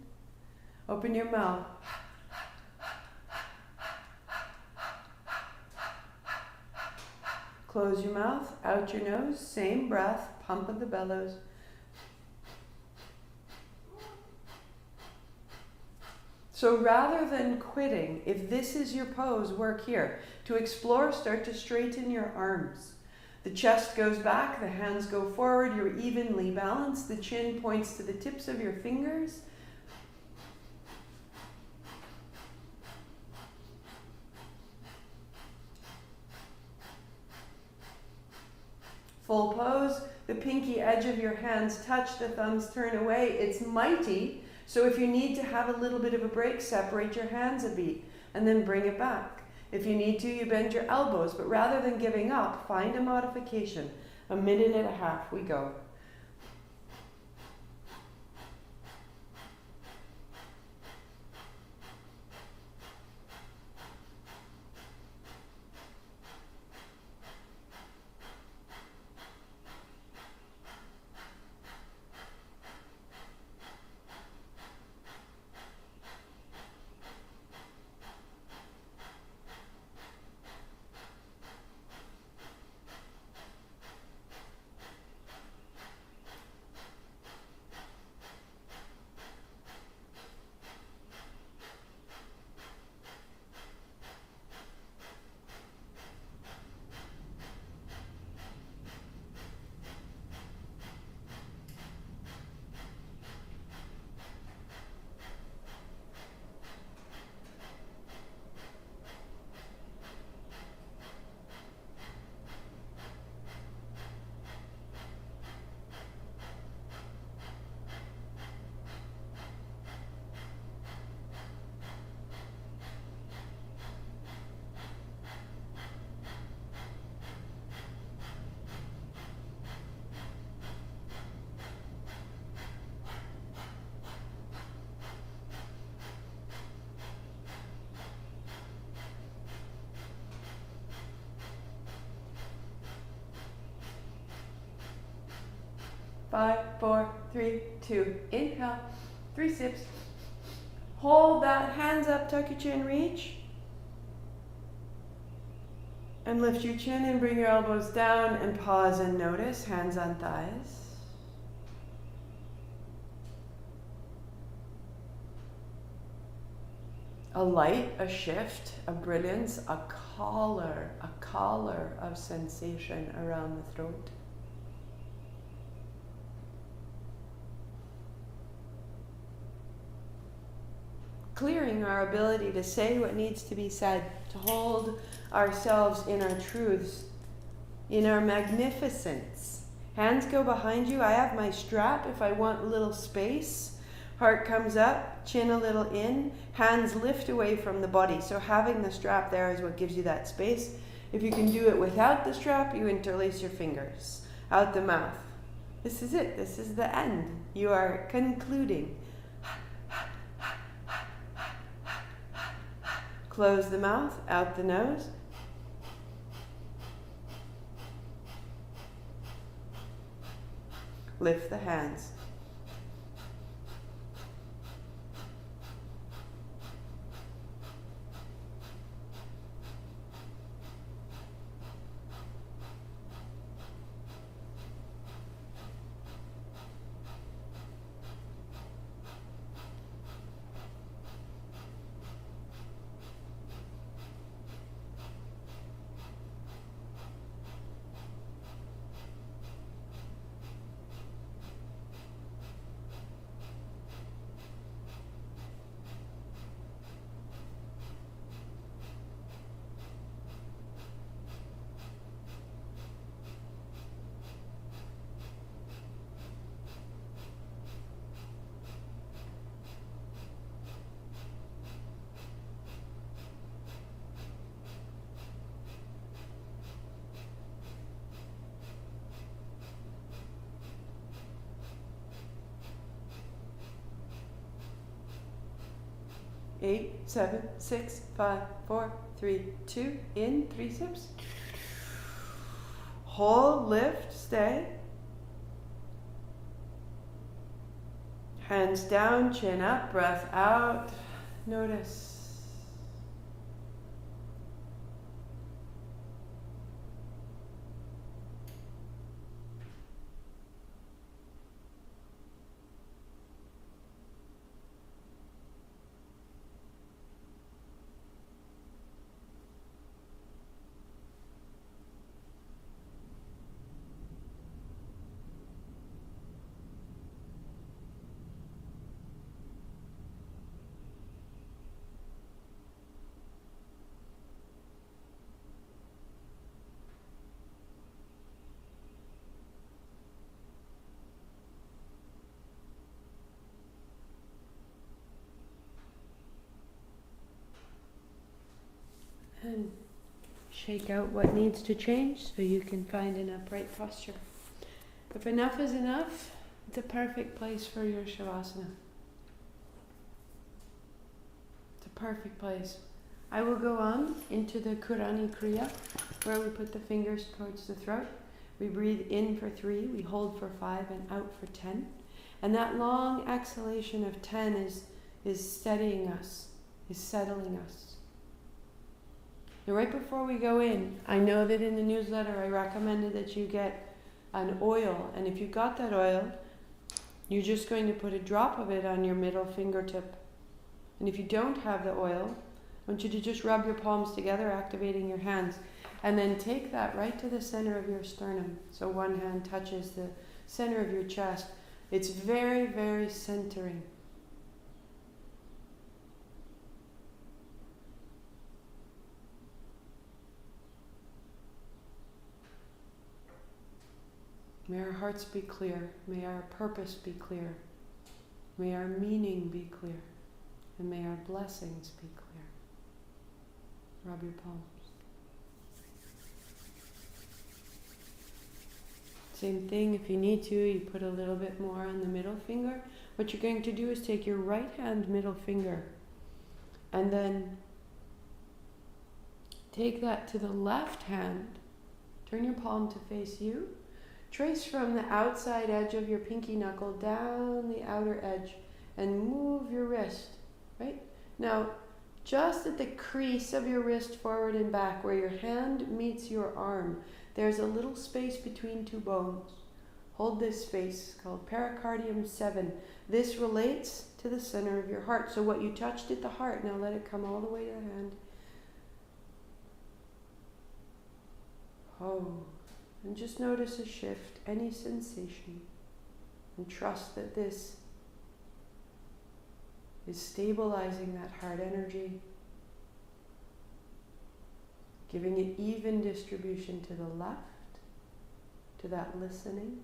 [SPEAKER 1] Open your mouth. Close your mouth, out your nose, same breath, pump of the bellows. So rather than quitting, if this is your pose, work here. To explore, start to straighten your arms. The chest goes back, the hands go forward, you're evenly balanced, the chin points to the tips of your fingers. Full pose, the pinky edge of your hands touch, the thumbs turn away. It's mighty, so if you need to have a little bit of a break, separate your hands a beat and then bring it back. If you need to, you bend your elbows, but rather than giving up, find a modification. 1.5 minutes, we go. 5, 4, 3, 2. Inhale. 3 sips. Hold that, hands up, tuck your chin, reach. And lift your chin and bring your elbows down and pause and notice, hands on thighs. A light, a shift, a brilliance, a collar of sensation around the throat. Clearing our ability to say what needs to be said, to hold ourselves in our truths, in our magnificence. Hands go behind you. I have my strap if I want a little space. Heart comes up, chin a little in, hands lift away from the body. So having the strap there is what gives you that space. If you can do it without the strap, you interlace your fingers out the mouth. This is it. This is the end. You are concluding. Close the mouth, out the nose. Lift the hands. Eight, 7, 6, 5, 4, 3, 2. In, 3 sips. Hold, lift, stay. Hands down, chin up, breath out. Notice. And shake out what needs to change so you can find an upright posture. If enough is enough, it's a perfect place for your Shavasana. It's a perfect place. I will go on into the Kurani Kriya, where we put the fingers towards the throat. We breathe in for 3, we hold for 5, and out for 10. And that long exhalation of 10 is steadying us, is settling us. Now, right before we go in, I know that in the newsletter I recommended that you get an oil, and if you got that oil, you're just going to put a drop of it on your middle fingertip. And if you don't have the oil, I want you to just rub your palms together, activating your hands, and then take that right to the center of your sternum. So one hand touches the center of your chest. It's very, very centering. May our hearts be clear. May our purpose be clear. May our meaning be clear. And may our blessings be clear. Rub your palms. Same thing, if you need to, you put a little bit more on the middle finger. What you're going to do is take your right hand middle finger and then take that to the left hand. Turn your palm to face you. trace from the outside edge of your pinky knuckle down the outer edge and move your wrist, right? Now, just at the crease of your wrist forward and back where your hand meets your arm, there's a little space between two bones. Hold this space called pericardium 7. This relates to the center of your heart. So what you touched at the heart, now let it come all the way to the hand. Hold. And just notice a shift, any sensation. And trust that this is stabilizing that heart energy, giving it even distribution to the left, to that listening.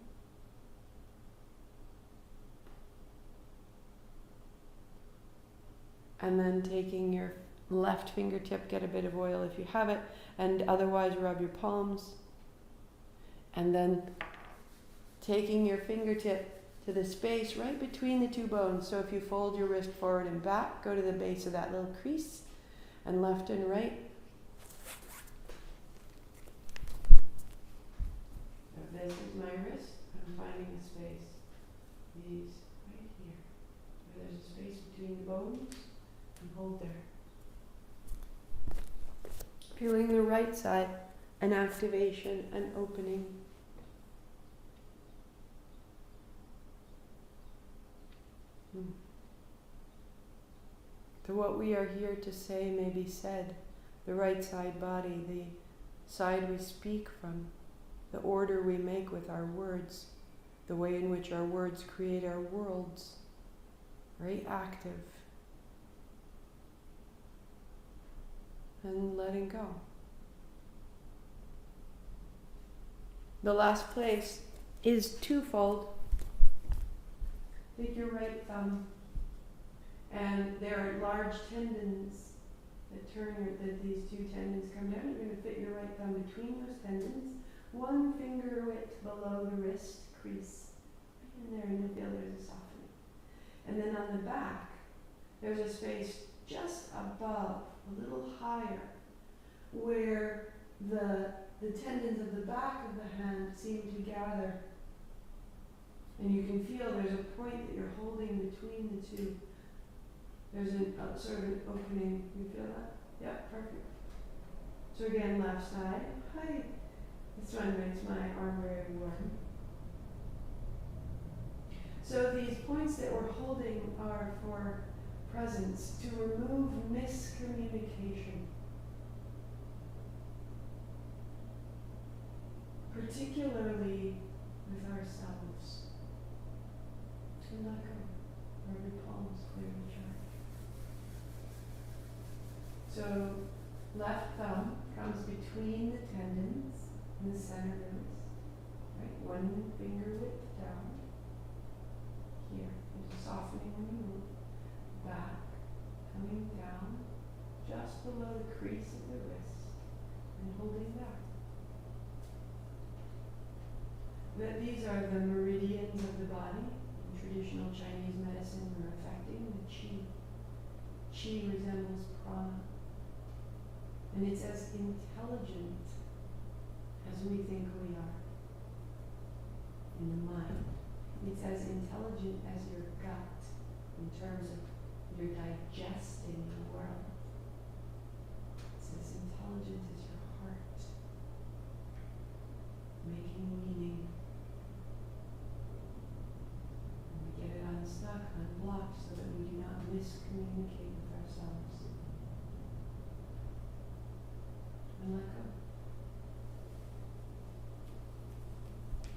[SPEAKER 1] And then taking your left fingertip, get a bit of oil if you have it, and otherwise rub your palms. And then taking your fingertip to the space right between the two bones. So if you fold your wrist forward and back, go to the base of that little crease, and left and right. So this is my wrist. I'm finding a space. These right here. Where there's a space between the bones, and hold there. Feeling the right side, an activation, an opening. So what we are here to say may be said. The right side body, the side we speak from, the order we make with our words, the way in which our words create our worlds. Very active. And letting go. The last place is twofold. Take your right thumb, and there are large tendons that that these two tendons come down. You're going to fit your right thumb between those tendons, 1 finger width below the wrist crease. And there in the field there's a softening. And then on the back, there's a space just above, a little higher, where the tendons of the back of the hand seem to gather. And you can feel there's a point that you're holding between the two. There's a sort of an opening. You feel that? Yeah, perfect. So again, left side. Hi. This one makes my arm very warm. So these points that we're holding are for presence, to remove miscommunication. Particularly with ourselves. To let go. Rub your palms, clear the chart. So left thumb comes between the tendons in the center of the wrist. Right? 1 finger width down. Here. There's a softening when you move. Back. Coming down just below the crease of the wrist and holding back. That these are the meridians of the body. In traditional Chinese medicine, we're affecting the qi. Qi resembles prana. And it's as intelligent as we think we are in the mind. It's as intelligent as your gut in terms of your digesting the world. It's as intelligent as your heart, making meaning. Get it unstuck, unblocked, so that we do not miscommunicate with ourselves. And let go.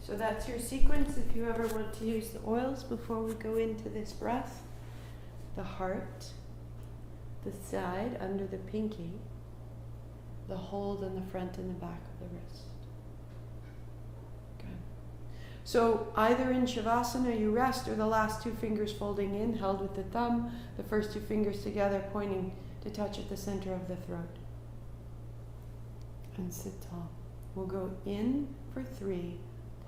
[SPEAKER 1] So that's your sequence if you ever want to use the oils before we go into this breath. The heart, the side under the pinky, the hold on the front and the back of the wrist. So either in Shavasana you rest, or the last 2 fingers folding in, held with the thumb, the first 2 fingers together pointing to touch at the center of the throat. And sit tall. We'll go in for 3,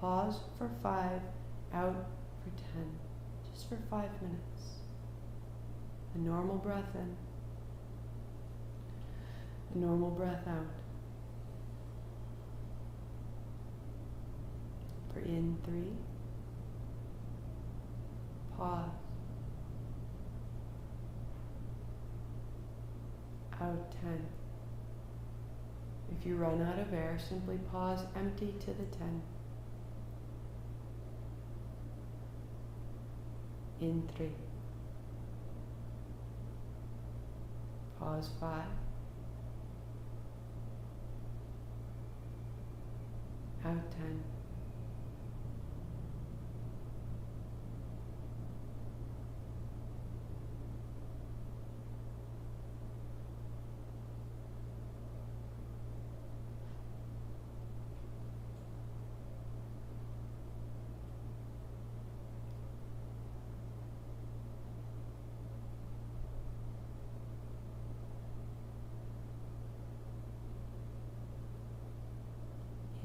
[SPEAKER 1] pause for 5, out for 10. Just for 5 minutes. A normal breath in. A normal breath out. for in 3. Pause. Out 10. If you run out of air, simply pause empty to the 10. In 3. Pause 5. Out 10.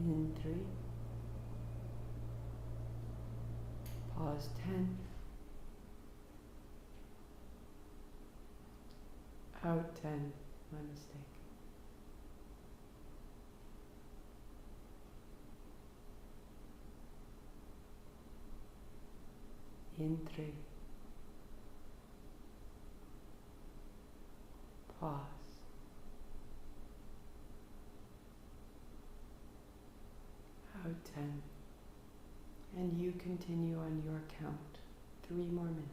[SPEAKER 1] In 3. Pause 10. Out 10. My mistake. In 3. Pause. Out 10. And you continue on your count. 3 more minutes.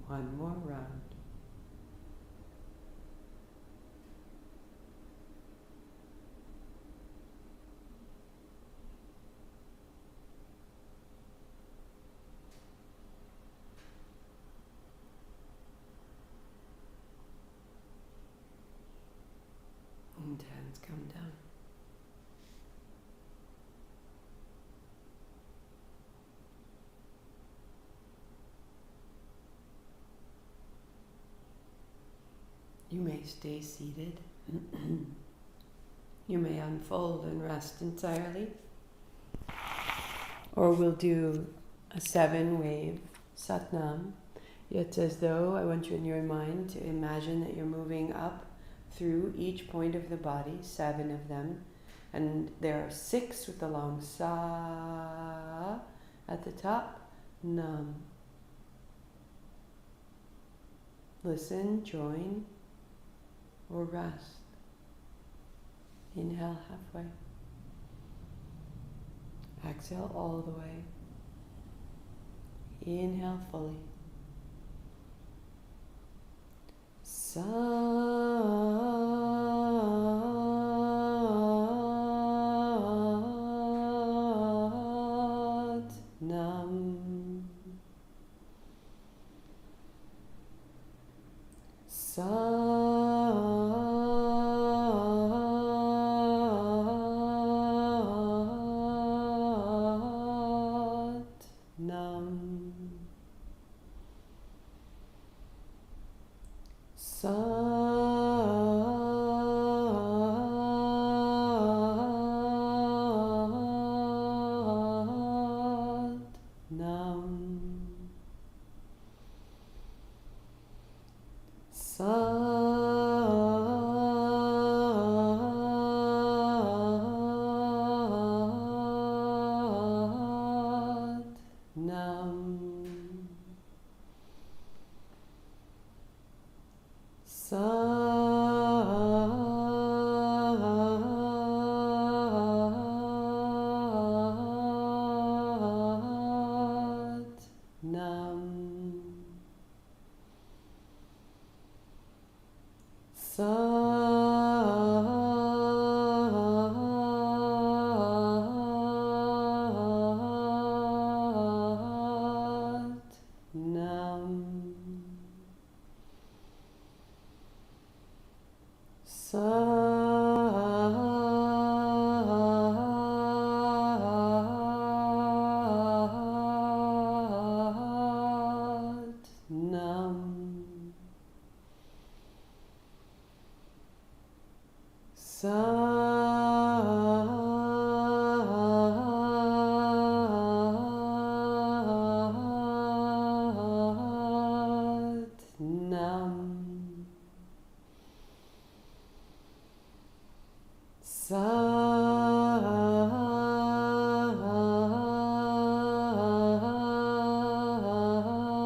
[SPEAKER 1] One more round. And hands come down. You may stay seated. You may unfold and rest entirely. Or we'll do a 7-wave Satnam. It's as though I want you in your mind to imagine that you're moving up through each point of the body, 7 of them. And there are 6 with the long sa at the top, nam. Listen, join, or rest. Inhale halfway. Exhale all the way. Inhale fully. Sat Nam. Sat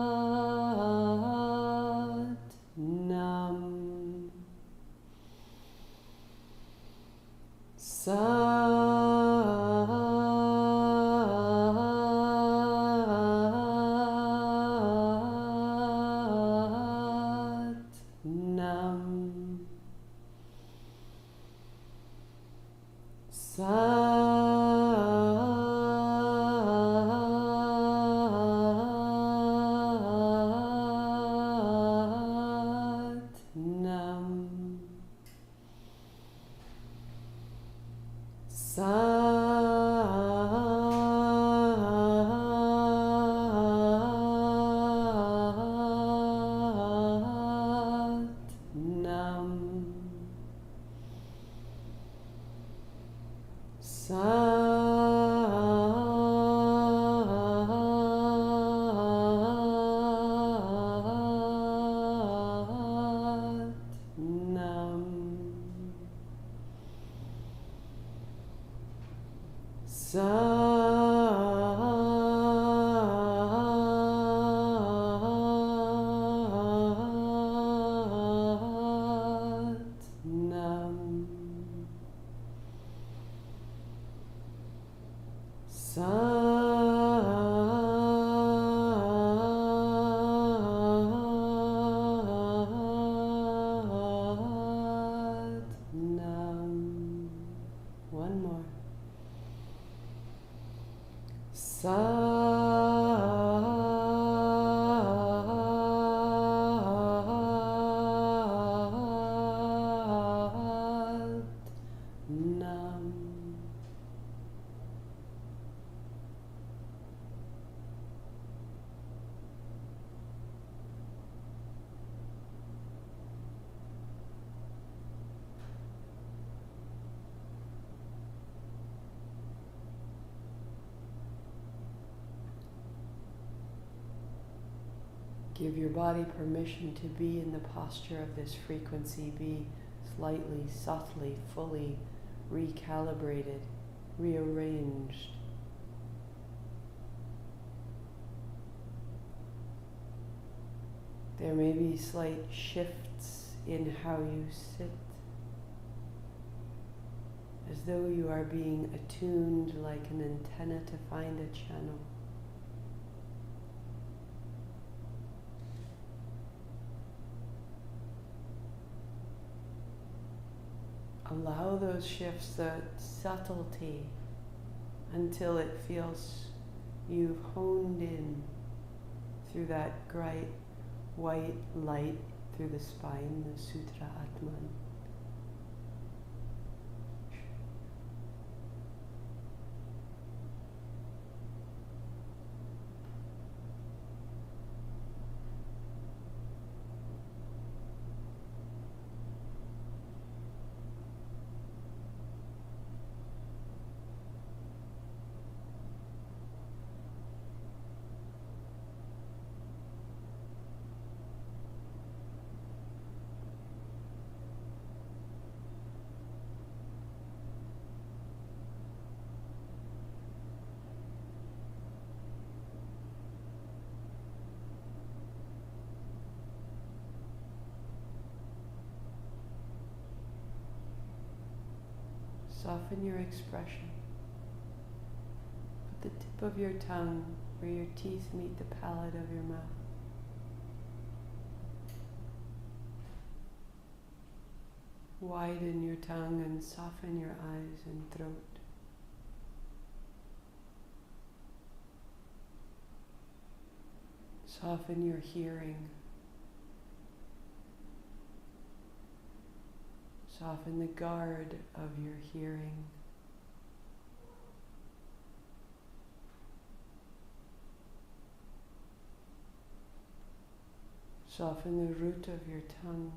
[SPEAKER 1] Nam. Give your body permission to be in the posture of this frequency, be slightly, softly, fully recalibrated, rearranged. There may be slight shifts in how you sit. as though you are being attuned like an antenna to find a channel. Allow those shifts, that subtlety, until it feels you've honed in through that bright white light through the spine, the Sutra Atman. Soften your expression. Put the tip of your tongue where your teeth meet the palate of your mouth. Widen your tongue and soften your eyes and throat. Soften your hearing. Soften the guard of your hearing. Soften the root of your tongue.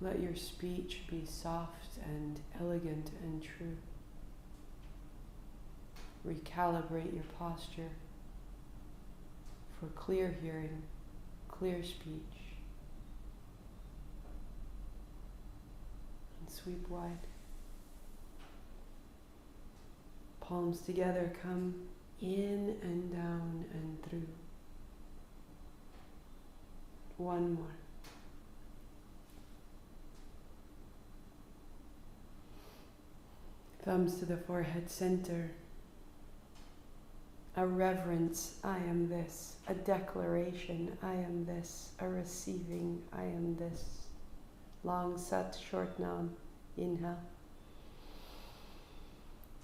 [SPEAKER 1] Let your speech be soft and elegant and true. Recalibrate your posture for clear hearing, clear speech, and sweep wide. Palms together, come in and down and through. One more. Thumbs to the forehead center. A reverence, I am this. A declaration, I am this. A receiving, I am this. Long sat, short nam. Inhale.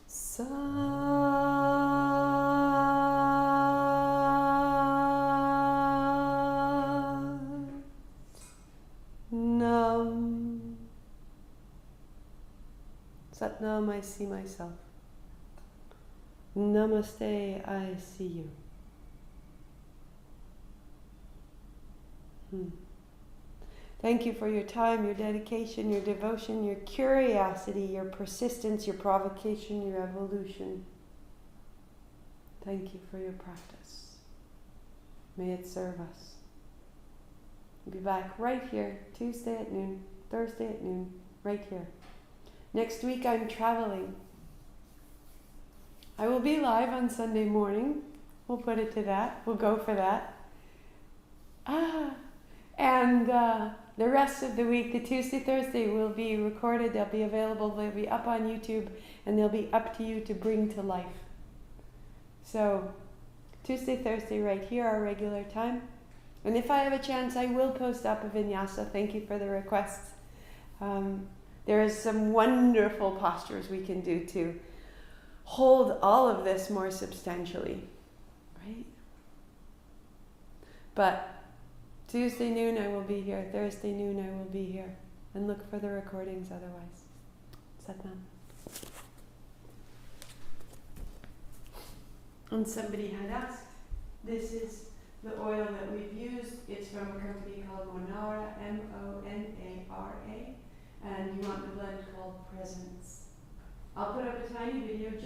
[SPEAKER 1] Sat nam. Sat nam, I see myself. Namaste, I see you. Thank you for your time, your dedication, your devotion, your curiosity, your persistence, your provocation, your evolution. Thank you for your practice. May it serve us. We'll be back right here, Tuesday at noon, Thursday at noon, right here. Next week I'm traveling. I will be live on Sunday morning. We'll put it to that. We'll go for that. And the rest of the week, the Tuesday, Thursday, will be recorded. They'll be available. They'll be up on YouTube, and they'll be up to you to bring to life. So Tuesday, Thursday, right here, our regular time. And if I have a chance, I will post up a vinyasa. Thank you for the requests. There is some wonderful postures we can do to hold all of this more substantially, right? But Tuesday noon I will be here, Thursday noon I will be here, and look for the recordings otherwise. Satnam. And somebody had asked, this is the oil that we've used. It's from a company called Monara, M-O-N-A-R-A, and you want the blend called Presence. I'll put up a tiny video